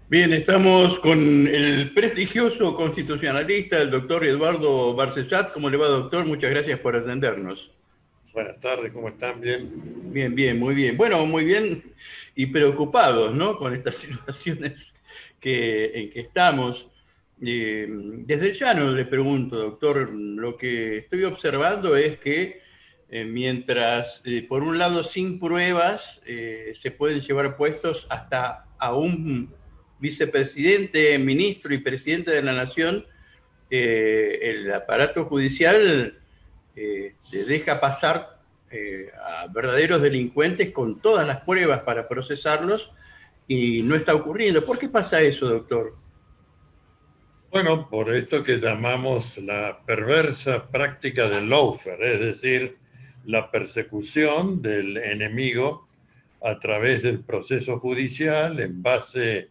Bien, estamos con el prestigioso constitucionalista, el doctor Eduardo Barcesat. ¿Cómo le va, doctor? Muchas gracias por atendernos. Buenas tardes, ¿cómo están? Bien. Bien, bien, muy bien. Bueno, muy bien y preocupados, ¿no? Con estas situaciones en que estamos. Desde el llano le pregunto, doctor, lo que estoy observando es que mientras, por un lado, sin pruebas, se pueden llevar puestos hasta a un vicepresidente, ministro y presidente de la Nación, el aparato judicial deja pasar a verdaderos delincuentes con todas las pruebas para procesarlos y no está ocurriendo. ¿Por qué pasa eso, doctor? Bueno, por esto que llamamos la perversa práctica del lawfare, es decir, la persecución del enemigo a través del proceso judicial en base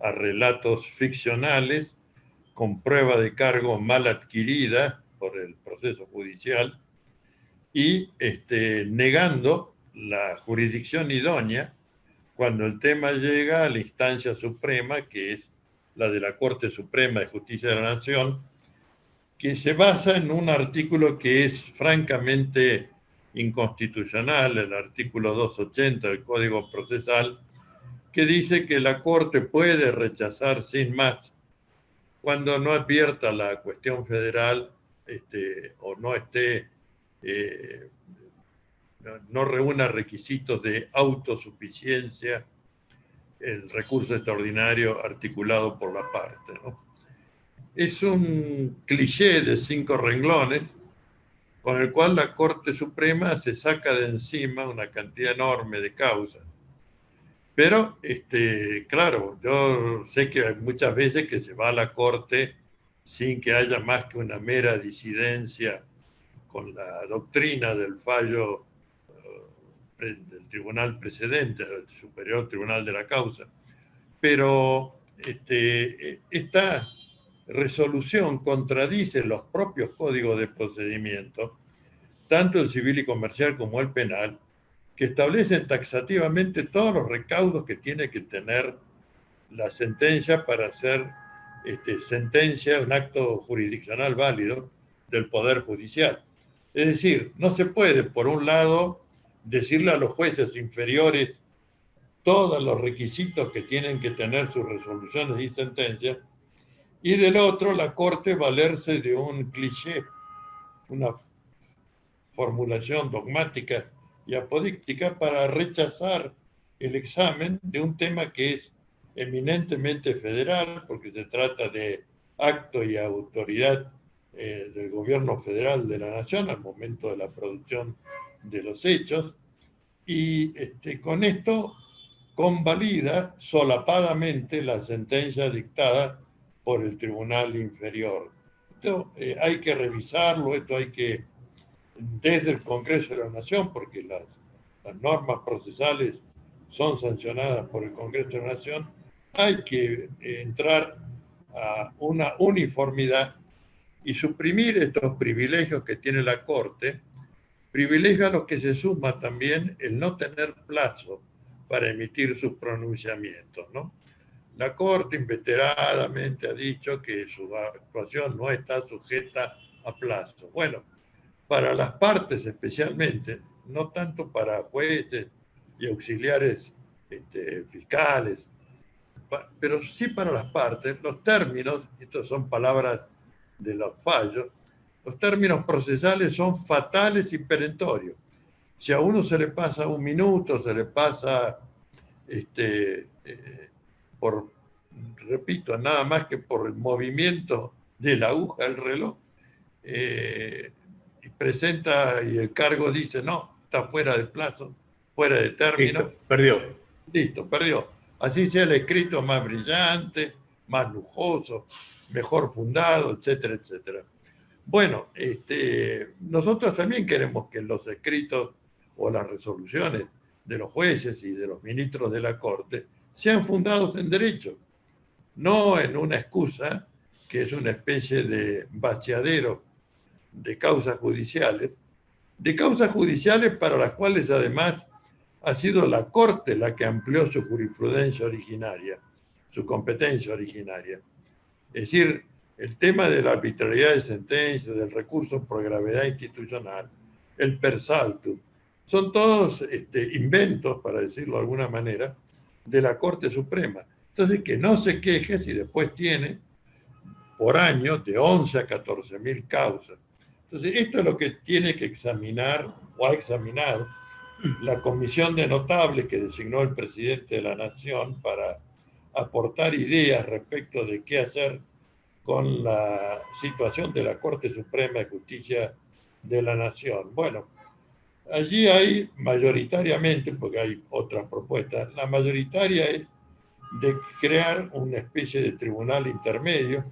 a relatos ficcionales con prueba de cargo mal adquirida por el proceso judicial y negando la jurisdicción idónea cuando el tema llega a la instancia suprema, que es la de la Corte Suprema de Justicia de la Nación, que se basa en un artículo que es francamente inconstitucional, el artículo 280 del Código Procesal, que dice que la Corte puede rechazar sin más cuando no advierta la cuestión federal o no esté, no reúna requisitos de autosuficiencia el recurso extraordinario articulado por la parte, ¿no? Es un cliché de 5 renglones con el cual la Corte Suprema se saca de encima una cantidad enorme de causas. Pero, claro, yo sé que hay muchas veces que se va a la Corte sin que haya más que una mera disidencia con la doctrina del fallo del tribunal precedente, del superior tribunal de la causa. Pero esta resolución contradice los propios códigos de procedimiento, tanto el civil y comercial como el penal, que establecen taxativamente todos los recaudos que tiene que tener la sentencia para ser sentencia, un acto jurisdiccional válido del Poder Judicial. Es decir, no se puede, por un lado, decirle a los jueces inferiores todos los requisitos que tienen que tener sus resoluciones y sentencias, y del otro la Corte valerse de un cliché, una formulación dogmática y apodíctica para rechazar el examen de un tema que es eminentemente federal, porque se trata de acto y autoridad del gobierno federal de la nación al momento de la producción de los hechos, y con esto convalida solapadamente la sentencia dictada por el tribunal inferior. Esto hay que revisarlo, esto hay que, desde el Congreso de la Nación, porque las normas procesales son sancionadas por el Congreso de la Nación, hay que entrar a una uniformidad y suprimir estos privilegios que tiene la Corte, privilegio a los que se suma también el no tener plazo para emitir sus pronunciamientos, ¿no? La Corte inveteradamente ha dicho que su actuación no está sujeta a plazo. Bueno, para las partes especialmente, no tanto para jueces y auxiliares fiscales, pero sí para las partes, los términos, estas son palabras de los fallos, los términos procesales son fatales y perentorios. Si a uno se le pasa un minuto, se le pasa por, repito, nada más que por el movimiento de la aguja del reloj, y presenta y el cargo dice, no, está fuera de plazo, fuera de término, Listo, perdió. listo, perdió. Así sea el escrito más brillante, más lujoso, mejor fundado, etcétera, etcétera. Bueno, nosotros también queremos que los escritos o las resoluciones de los jueces y de los ministros de la Corte sean fundados en derecho, no en una excusa que es una especie de bacheadero de causas judiciales para las cuales además ha sido la Corte la que amplió su jurisprudencia originaria. su competencia originaria. Es decir, el tema de la arbitrariedad de sentencias, del recurso por gravedad institucional, el per saltum, son todos inventos, para decirlo de alguna manera, de la Corte Suprema. Entonces, que no se queje si después tiene por año de 11 a 14.000 causas. Entonces, esto es lo que tiene que examinar, o ha examinado, la comisión de notables que designó el presidente de la Nación para aportar ideas respecto de qué hacer con la situación de la Corte Suprema de Justicia de la Nación. Bueno, allí hay mayoritariamente, porque hay otras propuestas, la mayoritaria es de crear una especie de tribunal intermedio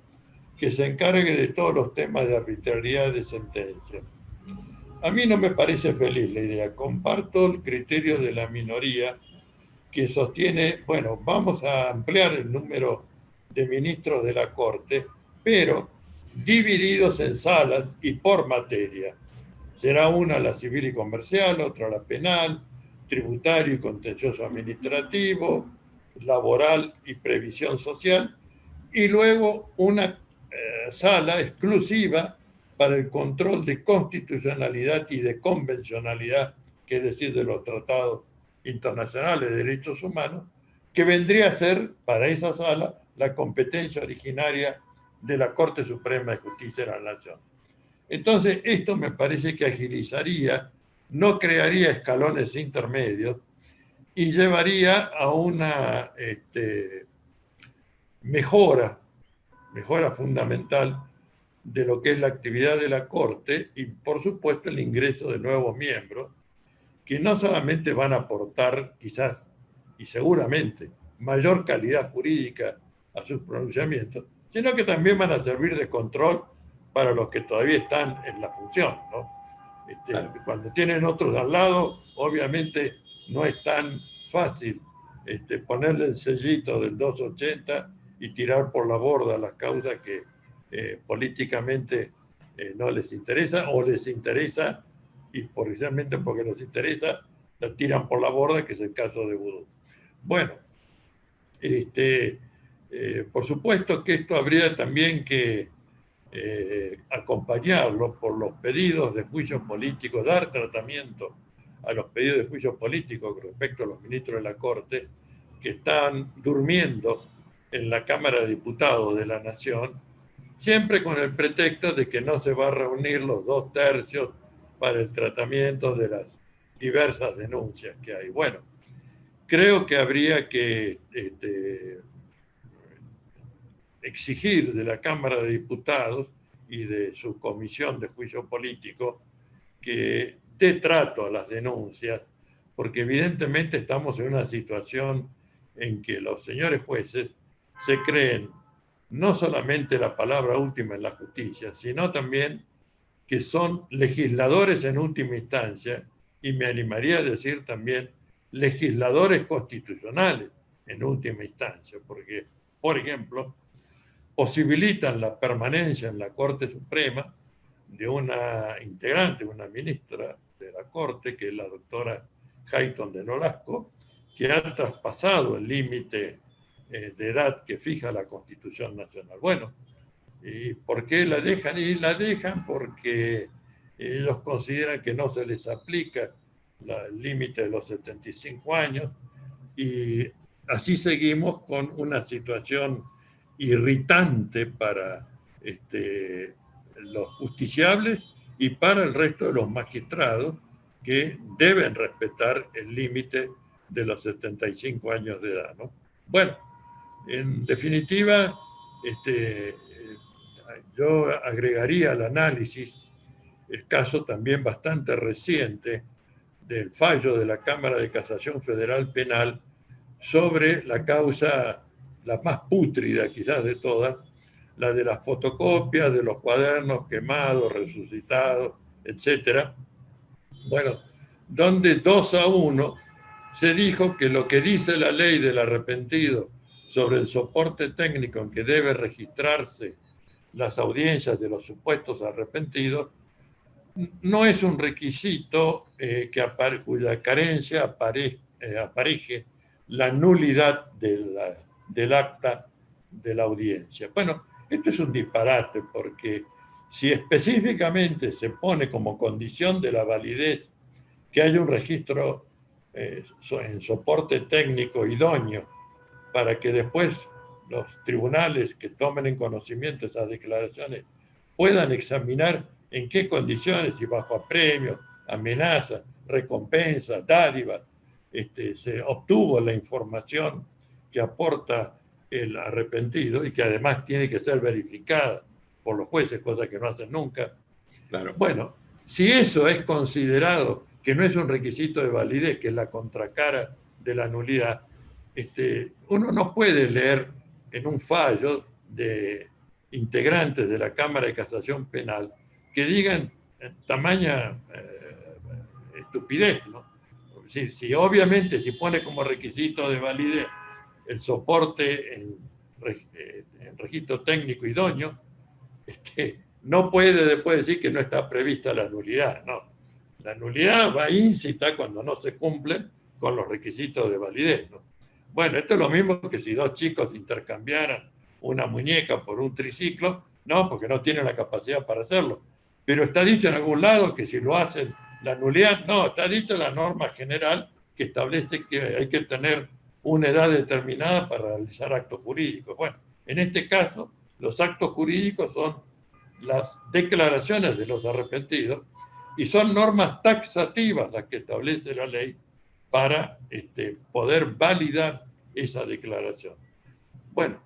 que se encargue de todos los temas de arbitrariedad de sentencia. A mí no me parece feliz la idea. Comparto el criterio de la minoría que sostiene, bueno, vamos a ampliar el número de ministros de la Corte, pero divididos en salas y por materia. Será una la civil y comercial, otra la penal, tributario y contencioso administrativo, laboral y previsión social, y luego una sala exclusiva para el control de constitucionalidad y de convencionalidad, que es decir, de los tratados internacionales de derechos humanos, que vendría a ser para esa sala la competencia originaria de la Corte Suprema de Justicia de la Nación. Entonces, esto me parece que agilizaría, no crearía escalones intermedios y llevaría a una mejora fundamental de lo que es la actividad de la Corte y, por supuesto, el ingreso de nuevos miembros que no solamente van a aportar, quizás y seguramente, mayor calidad jurídica a sus pronunciamientos, sino que también van a servir de control para los que todavía están en la función, ¿no? Claro. Cuando tienen otros al lado, obviamente no es tan fácil ponerle el sellito del 280 y tirar por la borda las causas que políticamente no les interesa, o les interesa y precisamente porque les interesa la tiran por la borda, que es el caso de Vudú. Bueno, por supuesto que esto habría también que acompañarlo por los pedidos de juicios políticos, dar tratamiento a los pedidos de juicios políticos respecto a los ministros de la Corte que están durmiendo en la Cámara de Diputados de la Nación, siempre con el pretexto de que no se va a reunir los 2/3 para el tratamiento de las diversas denuncias que hay. Bueno, creo que habría que exigir de la Cámara de Diputados y de su comisión de juicio político que dé trato a las denuncias, porque evidentemente estamos en una situación en que los señores jueces se creen no solamente la palabra última en la justicia, sino también que son legisladores en última instancia, y me animaría a decir también legisladores constitucionales en última instancia, porque, por ejemplo, posibilitan la permanencia en la Corte Suprema de una integrante, una ministra de la Corte, que es la doctora Hayton de Nolasco, que ha traspasado el límite de edad que fija la Constitución Nacional. Bueno, ¿y por qué la dejan? Y la dejan porque ellos consideran que no se les aplica el límite de los 75 años, y así seguimos con una situación irritante para los justiciables y para el resto de los magistrados, que deben respetar el límite de los 75 años de edad, ¿no? Bueno, en definitiva, yo agregaría al análisis el caso también bastante reciente del fallo de la Cámara de Casación Federal Penal sobre la causa, la más pútrida quizás de todas, la de las fotocopias de los cuadernos quemados, resucitados, etc. Bueno, donde 2-1 se dijo que lo que dice la ley del arrepentido sobre el soporte técnico en que debe registrarse las audiencias de los supuestos arrepentidos no es un requisito cuya carencia apareje la nulidad del acta de la audiencia. Bueno, esto es un disparate porque si específicamente se pone como condición de la validez que haya un registro en soporte técnico idóneo para que después los tribunales que tomen en conocimiento esas declaraciones puedan examinar en qué condiciones, si bajo apremio, amenazas, recompensas, dádivas, se obtuvo la información que aporta el arrepentido y que además tiene que ser verificada por los jueces, cosa que no hacen nunca. Claro. Bueno, si eso es considerado que no es un requisito de validez, que es la contracara de la nulidad, uno no puede leer en un fallo de integrantes de la Cámara de Casación Penal que digan tamaña estupidez, ¿no? Si obviamente si pone como requisito de validez el soporte en registro técnico idóneo, no puede después decir que no está prevista la nulidad, no. La nulidad va íncita cuando no se cumplen con los requisitos de validez, ¿no? Bueno, esto es lo mismo que si dos chicos intercambiaran una muñeca por un triciclo, no, porque no tienen la capacidad para hacerlo. Pero está dicho en algún lado que si lo hacen, la nulidad, no, está dicho en la norma general que establece que hay que tener una edad determinada para realizar actos jurídicos. Bueno, en este caso, los actos jurídicos son las declaraciones de los arrepentidos y son normas taxativas las que establece la ley para poder validar esa declaración. Bueno,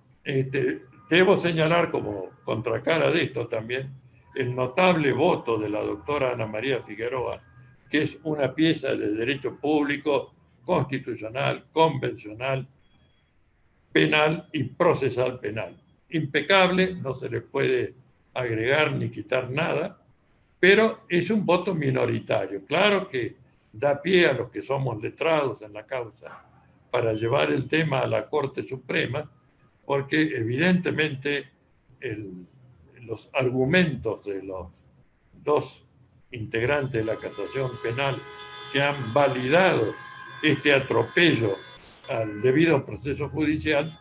debo señalar como contracara de esto también el notable voto de la doctora Ana María Figueroa, que es una pieza de derecho público, constitucional, convencional, penal y procesal penal. Impecable, no se le puede agregar ni quitar nada, pero es un voto minoritario. Claro que da pie a los que somos letrados en la causa para llevar el tema a la Corte Suprema, porque evidentemente los argumentos de los dos integrantes de la casación penal que han validado este atropello al debido proceso judicial,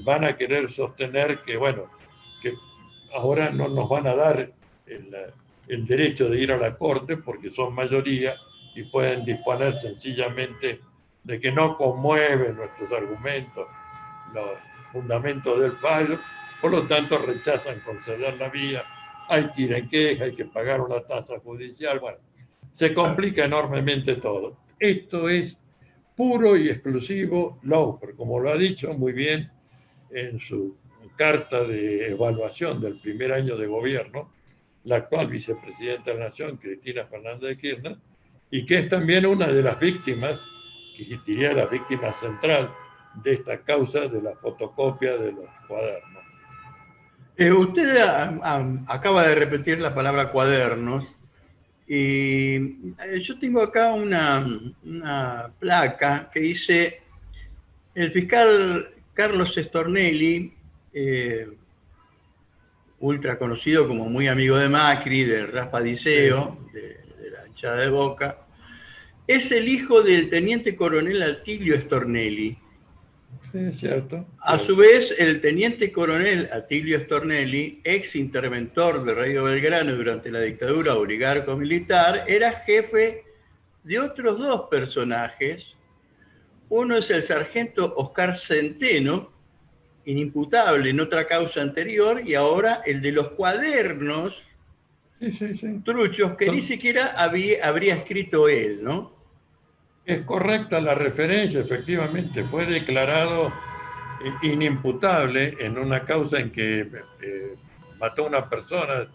van a querer sostener que, bueno, que ahora no nos van a dar el derecho de ir a la Corte porque son mayoría y pueden disponer sencillamente de que no conmueven nuestros argumentos, los fundamentos del fallo, por lo tanto rechazan conceder la vía, hay que ir en queja, hay que pagar una tasa judicial, bueno, se complica enormemente todo. Esto es puro y exclusivo lawfare, como lo ha dicho muy bien en su carta de evaluación del primer año de gobierno, la actual vicepresidenta de la Nación, Cristina Fernández de Kirchner, y que es también una de las víctimas, que diría la víctima central de esta causa de la fotocopia de los cuadernos. Usted acaba de repetir la palabra cuadernos y yo tengo acá una placa que dice: el fiscal Carlos Stornelli, ultra conocido como muy amigo de Macri, de Raspadiceo, de la hinchada de Boca, es el hijo del teniente coronel Atilio Stornelli. Sí, cierto. A su vez, el teniente coronel Atilio Stornelli, ex interventor de Radio Belgrano durante la dictadura oligarco-militar, era jefe de otros dos personajes. Uno es el sargento Oscar Centeno, inimputable en otra causa anterior, y ahora el de los cuadernos truchos que ni siquiera habría escrito él, ¿no? Es correcta la referencia, efectivamente, fue declarado inimputable en una causa en que mató a una persona,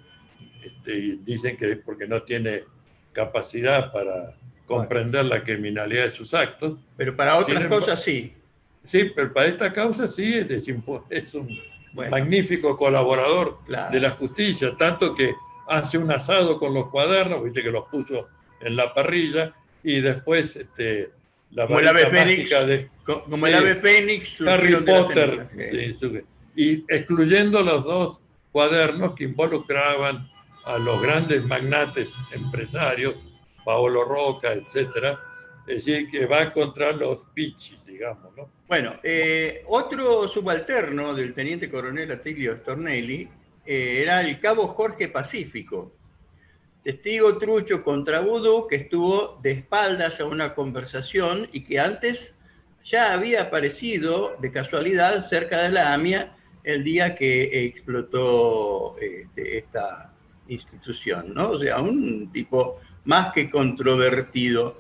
y dicen que es porque no tiene capacidad para comprender la criminalidad de sus actos. Pero para otras cosas sí. Sí, pero para esta causa sí es un magnífico colaborador de la justicia, tanto que hace un asado con los cuadernos, viste que los puso en la parrilla, y después la como el ave Fénix, como el ave Fénix, Harry Potter, y excluyendo los dos cuadernos que involucraban a los grandes magnates empresarios, Paolo Roca, etcétera, es decir, que va contra los pichis, digamos, ¿no? Bueno, otro subalterno del teniente coronel Atilio Stornelli era el cabo Jorge Pacífico, testigo trucho contra Vudú, que estuvo de espaldas a una conversación y que antes ya había aparecido de casualidad cerca de la AMIA el día que explotó esta institución, ¿no? O sea, un tipo más que controvertido.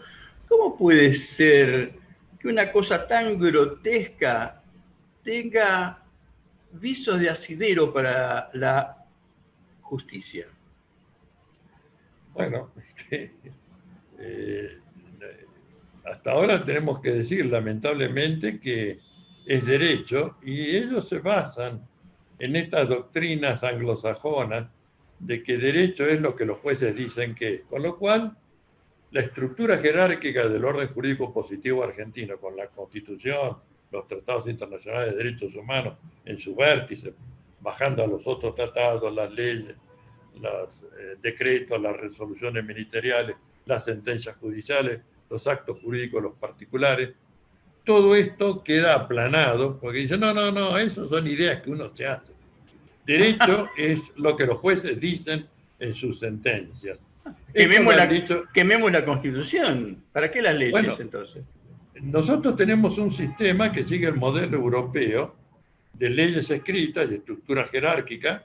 ¿Cómo puede ser que una cosa tan grotesca tenga visos de asidero para la justicia? Bueno, eh, hasta ahora tenemos que decir, lamentablemente, que es derecho y ellos se basan en estas doctrinas anglosajonas de que derecho es lo que los jueces dicen que es. Con lo cual, la estructura jerárquica del orden jurídico positivo argentino, con la Constitución, los tratados internacionales de derechos humanos en su vértice, bajando a los otros tratados, las leyes, los decretos, las resoluciones ministeriales, las sentencias judiciales, los actos jurídicos, los particulares, todo esto queda aplanado porque dicen, no, no, no, esas son ideas que uno se hace. Derecho es lo que los jueces dicen en sus sentencias. Quememos la Constitución. ¿Para qué las leyes, bueno, entonces? Nosotros tenemos un sistema que sigue el modelo europeo de leyes escritas y estructura jerárquica.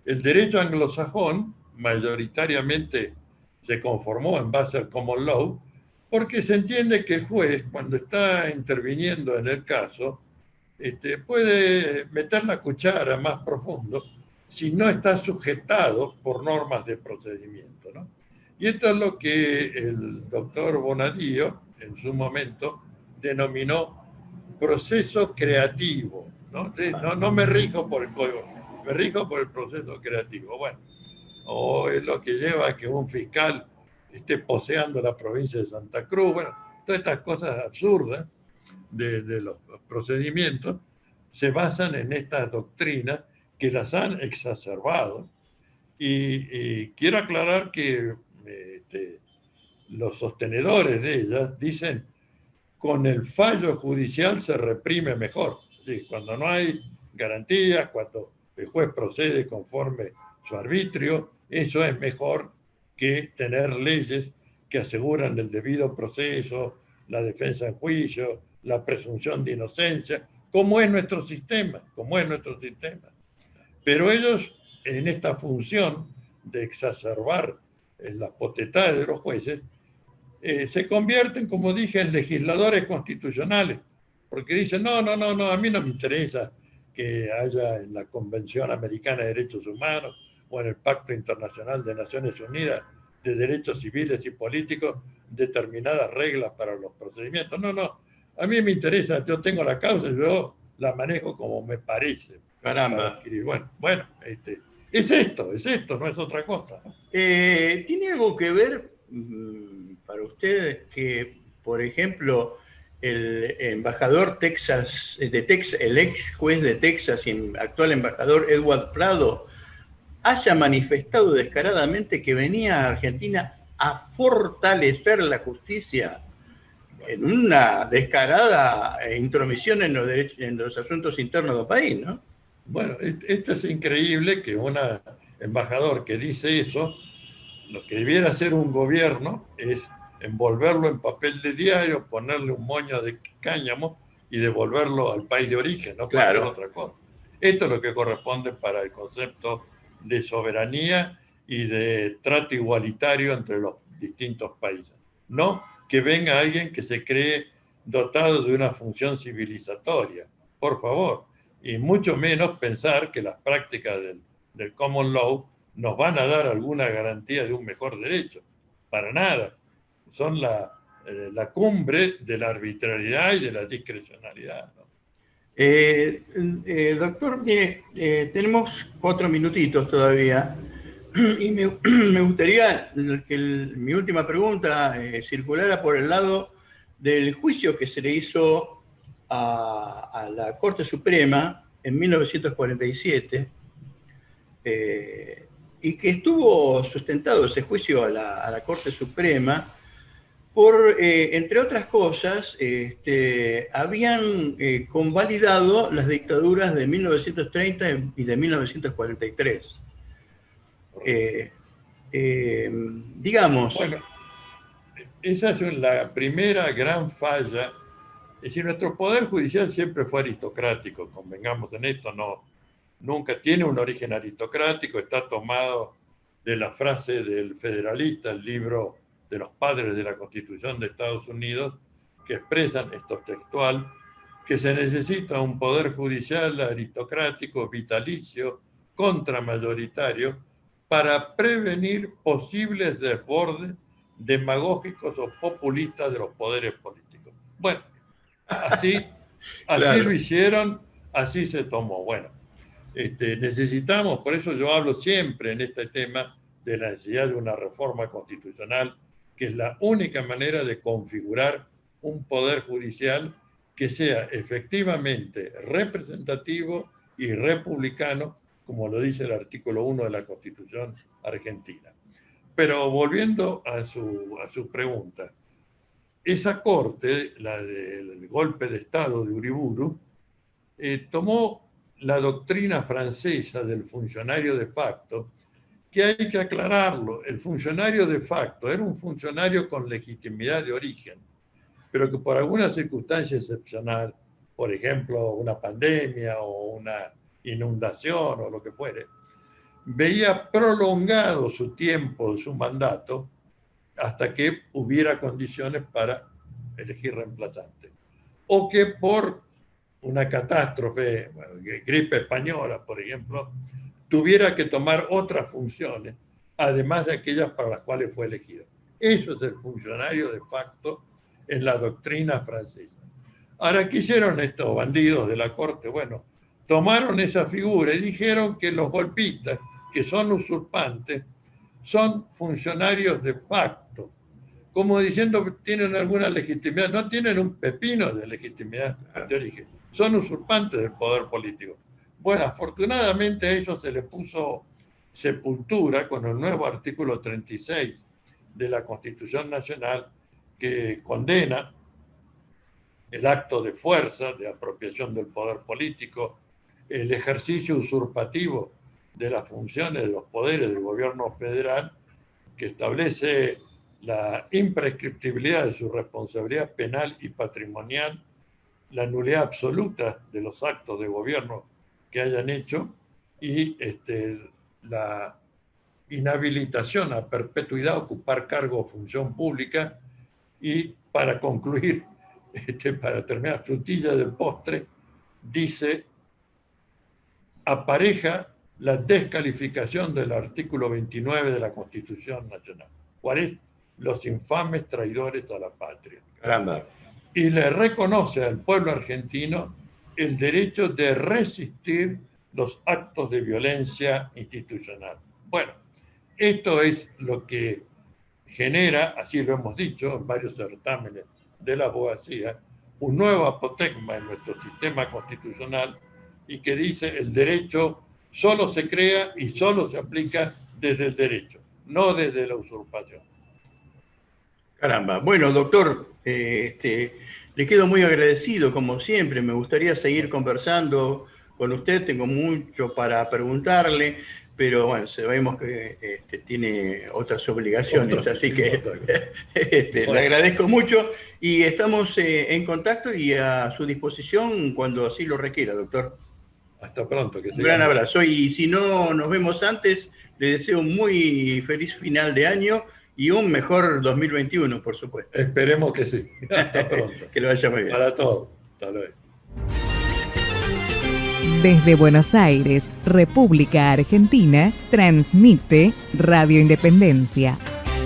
El derecho anglosajón mayoritariamente se conformó en base al common law, porque se entiende que el juez, cuando está interviniendo en el caso, puede meter la cuchara más profundo si no está sujetado por normas de procedimiento, ¿no? Y esto es lo que el doctor Bonadío, en su momento, denominó proceso creativo, ¿no? No me rijo por el código, me rijo por el proceso creativo. Bueno, o es lo que lleva a que un fiscal esté poseando la provincia de Santa Cruz. Bueno, todas estas cosas absurdas de los procedimientos se basan en estas doctrinas que las han exacerbado. Y quiero aclarar que los sostenedores de ellas dicen, con el fallo judicial se reprime mejor. ¿Sí? Cuando no hay garantías, cuando el juez procede conforme su arbitrio, eso es mejor que tener leyes que aseguran el debido proceso, la defensa en juicio, la presunción de inocencia, como es nuestro sistema, Pero ellos, en esta función de exacerbar las potestades de los jueces, se convierten, como dije, en legisladores constitucionales, porque dicen, no, a mí no me interesa que haya en la Convención Americana de Derechos Humanos o en el Pacto Internacional de Naciones Unidas de Derechos Civiles y Políticos determinadas reglas para los procedimientos. No, a mí me interesa, yo tengo la causa, yo la manejo como me parece. Caramba. Bueno, es esto, no es otra cosa, ¿no? ¿Tiene algo que ver para ustedes que, por ejemplo, el embajador el ex juez de Texas y actual embajador Edward Prado haya manifestado descaradamente que venía a Argentina a fortalecer la justicia en una descarada intromisión en los asuntos internos del país, ¿no? Bueno, esto es increíble que un embajador que dice eso, lo que debiera hacer un gobierno es envolverlo en papel de diario, ponerle un moño de cáñamo y devolverlo al país de origen, no cualquier otra cosa. Esto es lo que corresponde para el concepto de soberanía y de trato igualitario entre los distintos países. No que venga alguien que se cree dotado de una función civilizatoria, por favor, y mucho menos pensar que las prácticas del common law nos van a dar alguna garantía de un mejor derecho. Para nada. Son la cumbre de la arbitrariedad y de la discrecionalidad, ¿no? Doctor, mire, tenemos 4 minutitos todavía y me gustaría que mi última pregunta circulara por el lado del juicio que se le hizo a la Corte Suprema en 1947 y que estuvo sustentado ese juicio a la Corte Suprema entre otras cosas, habían convalidado las dictaduras de 1930 y de 1943. Digamos... Bueno, esa es la primera gran falla. Es decir, nuestro poder judicial siempre fue aristocrático, convengamos en esto, nunca tiene un origen aristocrático, está tomado de la frase del Federalista, el libro de los padres de la Constitución de Estados Unidos, que expresan esto textual, que se necesita un poder judicial aristocrático, vitalicio, contramayoritario, para prevenir posibles desbordes demagógicos o populistas de los poderes políticos. Bueno, así claro. Lo hicieron, así se tomó. Bueno, necesitamos, por eso yo hablo siempre en este tema de la necesidad de una reforma constitucional, que es la única manera de configurar un poder judicial que sea efectivamente representativo y republicano, como lo dice el artículo 1 de la Constitución argentina. Pero volviendo a su pregunta, esa corte, la del golpe de Estado de Uriburu, tomó la doctrina francesa del funcionario de facto, que hay que aclararlo. El funcionario de facto era un funcionario con legitimidad de origen, pero que por alguna circunstancia excepcional, por ejemplo, una pandemia o una inundación o lo que fuere, veía prolongado su tiempo, su mandato, hasta que hubiera condiciones para elegir reemplazante. O que por una catástrofe, gripe española, por ejemplo, tuviera que tomar otras funciones, además de aquellas para las cuales fue elegido. Eso es el funcionario de facto en la doctrina francesa. Ahora, ¿qué hicieron estos bandidos de la corte? Bueno, tomaron esa figura y dijeron que los golpistas, que son usurpantes, son funcionarios de facto, como diciendo que tienen alguna legitimidad. No tienen un pepino de legitimidad de origen, son usurpantes del poder político. Bueno, afortunadamente a ellos se les puso sepultura con el nuevo artículo 36 de la Constitución Nacional, que condena el acto de fuerza, de apropiación del poder político, el ejercicio usurpativo de las funciones de los poderes del gobierno federal, que establece la imprescriptibilidad de su responsabilidad penal y patrimonial, la nulidad absoluta de los actos de gobierno que hayan hecho y la inhabilitación a perpetuidad a ocupar cargo o función pública. Y para concluir, para terminar, frutilla del postre, dice, apareja la descalificación del artículo 29 de la Constitución Nacional. ¿Cuál es? Los infames traidores a la patria. Caramba. Y le reconoce al pueblo argentino el derecho de resistir los actos de violencia institucional. Bueno, esto es lo que genera, así lo hemos dicho en varios certámenes de la abogacía, un nuevo apotegma en nuestro sistema constitucional, y que dice el derecho solo se crea y solo se aplica desde el derecho, no desde la usurpación. Caramba. Bueno, doctor, le quedo muy agradecido, como siempre. Me gustaría seguir conversando con usted. Tengo mucho para preguntarle, pero bueno, sabemos que tiene otras obligaciones, así que le agradezco mucho y estamos en contacto y a su disposición cuando así lo requiera, doctor. Hasta pronto. Un gran abrazo. Y si no nos vemos antes, le deseo un muy feliz final de año y un mejor 2021, por supuesto. Esperemos que sí. Hasta pronto. Que lo vaya muy bien. Para todos. Hasta luego. Desde Buenos Aires, República Argentina, transmite Radio Independencia.